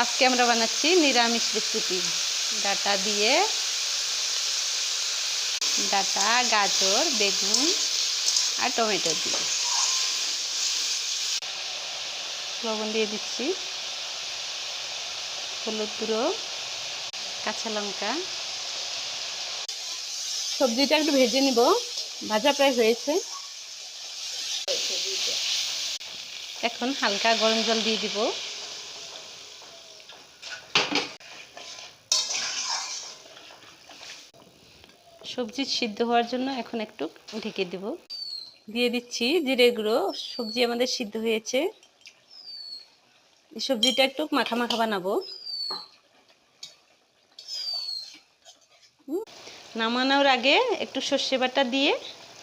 আজকে আমরা বানাচ্ছি নিরামিষ রেসিপি। ডাটা দিয়ে, ডাটা, গাজর, বেগুন আর টমেটো দিয়ে। লবণ দিয়ে দিচ্ছি, হলুদ গুঁড়ো, কাঁচা লঙ্কা। সবজিটা একটু ভেজে নিব, ভাজা প্রায় হয়েছে। এখন হালকা গরম জল দিয়ে দিব। সবজি সিদ্ধ হওয়ার জন্য এখন একটু ঢেকে দেব। দিয়ে দিচ্ছি জিরে গুঁড়ো। সবজি আমাদের সিদ্ধ হয়েছে। এই সবজিটা একটু মাখা মাখা বানাবো। নামানোর আগে একটু সর্ষে বাটা দিয়ে